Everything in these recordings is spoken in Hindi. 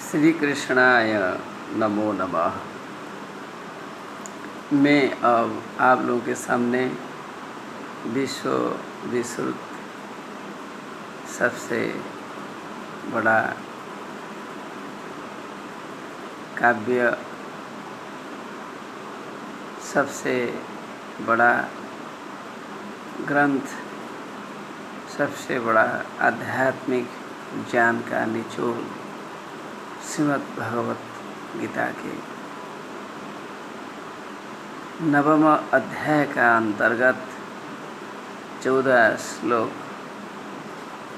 श्री कृष्णाय नमो नमः। मैं अब आप लोगों के सामने विश्व विश्रुत सबसे बड़ा काव्य, सबसे बड़ा ग्रंथ, सबसे बड़ा आध्यात्मिक ज्ञान का निचोड़ श्रीमद् भगवत गीता के 9वें अध्याय का अंतर्गत 14 श्लोक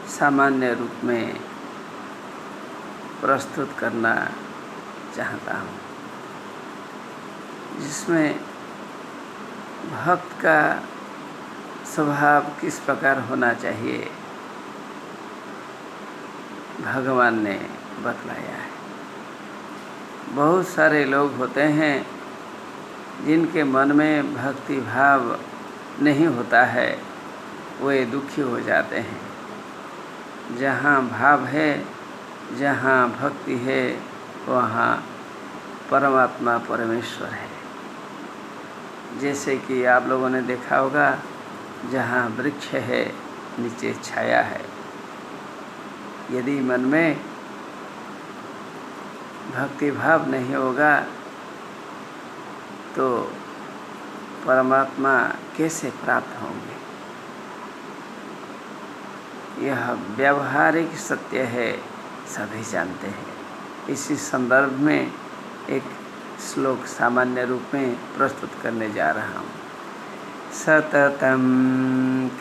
सामान्य रूप में प्रस्तुत करना चाहता हूँ, जिसमें भक्त का स्वभाव किस प्रकार होना चाहिए भगवान ने बतलाया है। बहुत सारे लोग होते हैं जिनके मन में भक्ति भाव नहीं होता है, वे दुखी हो जाते हैं। जहाँ भाव है, जहाँ भक्ति है, वहाँ परमात्मा परमेश्वर है। जैसे कि आप लोगों ने देखा होगा, जहाँ वृक्ष है नीचे छाया है। यदि मन में भक्ति भाव नहीं होगा तो परमात्मा कैसे प्राप्त होंगे? यह व्यावहारिक सत्य है, सभी जानते हैं। इसी संदर्भ में एक श्लोक सामान्य रूप में प्रस्तुत करने जा रहा हूँ। सततं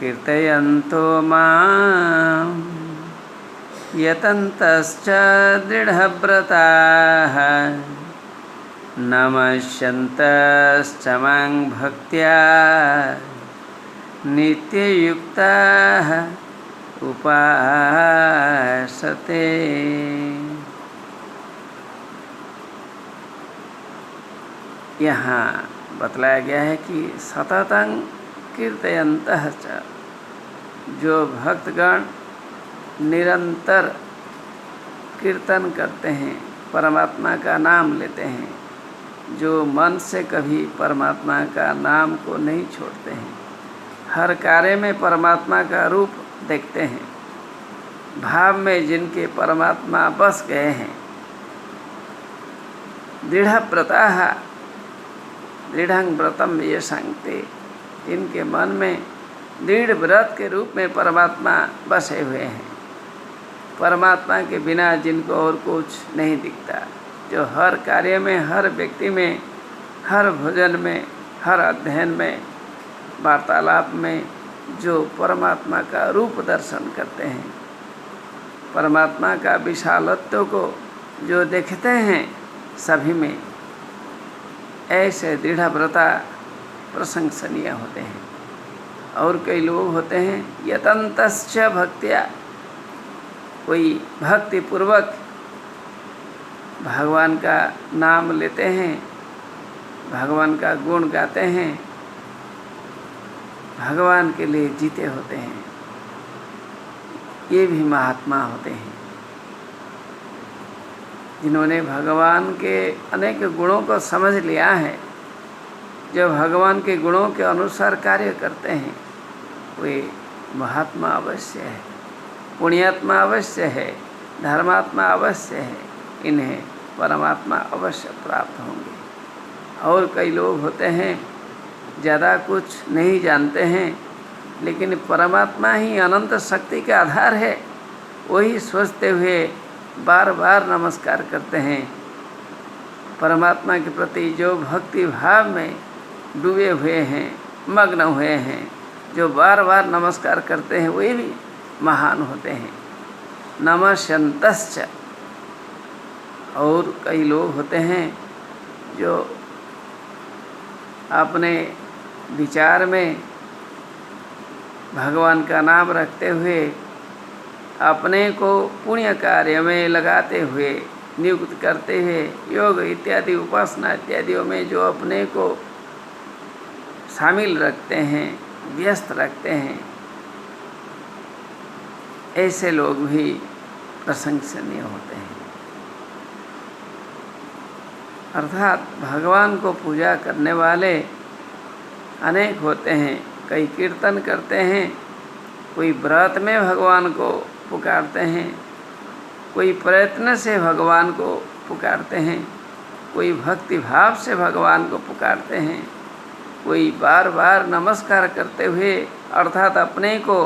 कीर्तयन्तो मां यतन्तश्च दृढव्रताः नमस्यन्तश्च मां भक्त्या नित्ययुक्ताः उपासते। यहाँ बतलाया गया है कि सततं कीर्तयन्तः च, जो भक्तगण निरंतर कीर्तन करते हैं, परमात्मा का नाम लेते हैं, जो मन से कभी परमात्मा का नाम को नहीं छोड़ते हैं, हर कार्य में परमात्मा का रूप देखते हैं, भाव में जिनके परमात्मा बस गए हैं, दृढ़व्रताः दृढ़ं व्रतं येषान्ते, इनके मन में दृढ़ व्रत के रूप में परमात्मा बसे हुए हैं। परमात्मा के बिना जिनको और कुछ नहीं दिखता, जो हर कार्य में, हर व्यक्ति में, हर भोजन में, हर अध्ययन में, वार्तालाप में जो परमात्मा का रूप दर्शन करते हैं, परमात्मा का विशालत्व को जो देखते हैं सभी में, ऐसे दृढ़व्रता प्रशंसनीय होते हैं। और कई लोग होते हैं यतन्तश्च भक्त्या, कोई भक्ति पूर्वक भगवान का नाम लेते हैं, भगवान का गुण गाते हैं, भगवान के लिए जीते होते हैं, ये भी महात्मा होते हैं, जिन्होंने भगवान के अनेक गुणों को समझ लिया है। जो भगवान के गुणों के अनुसार कार्य करते हैं, वे महात्मा अवश्य है, पुण्यात्मा अवश्य है, धर्मात्मा अवश्य है। इन्हें परमात्मा अवश्य प्राप्त होंगे। और कई लोग होते हैं ज़्यादा कुछ नहीं जानते हैं, लेकिन परमात्मा ही अनंत शक्ति का आधार है, वही सोचते हुए बार बार नमस्कार करते हैं। परमात्मा के प्रति जो भक्ति भाव में डूबे हुए हैं, मग्न हुए हैं, जो बार बार नमस्कार करते हैं, वे भी महान होते हैं। नमस्यन्तश्च। और कई लोग होते हैं जो अपने विचार में भगवान का नाम रखते हुए, अपने को पुण्य कार्य में लगाते हुए, नियुक्त करते हुए, योग इत्यादि उपासना इत्यादियों में जो अपने को शामिल रखते हैं, व्यस्त रखते हैं, ऐसे लोग भी प्रशंसनीय होते हैं। अर्थात भगवान को पूजा करने वाले अनेक होते हैं। कई कीर्तन करते हैं, कोई व्रत में भगवान को पुकारते हैं, कोई प्रयत्न से भगवान को पुकारते हैं, कोई भक्ति भाव से भगवान को पुकारते हैं, कोई बार बार नमस्कार करते हुए अर्थात अपने को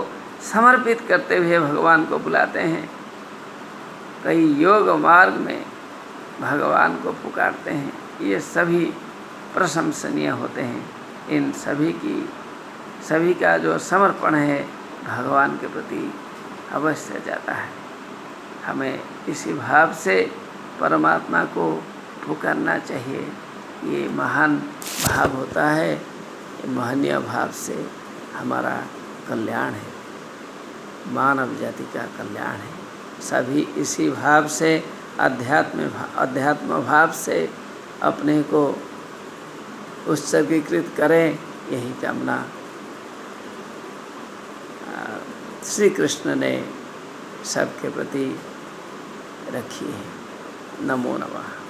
समर्पित करते हुए भगवान को बुलाते हैं। कई योग मार्ग में भगवान को पुकारते हैं। ये सभी प्रशंसनीय होते हैं। इन सभी का जो समर्पण है भगवान के प्रति अवश्य जाता है। हमें इसी भाव से परमात्मा को पुकारना चाहिए। ये महान भाव होता है, ये महनीय भाव से हमारा कल्याण है, मानव जाति का कल्याण है। सभी इसी भाव से अध्यात्म भाव से अपने को उत्सर्गीकृत करें, यही कामना श्री कृष्ण ने सबके प्रति रखी है। नमो नमः।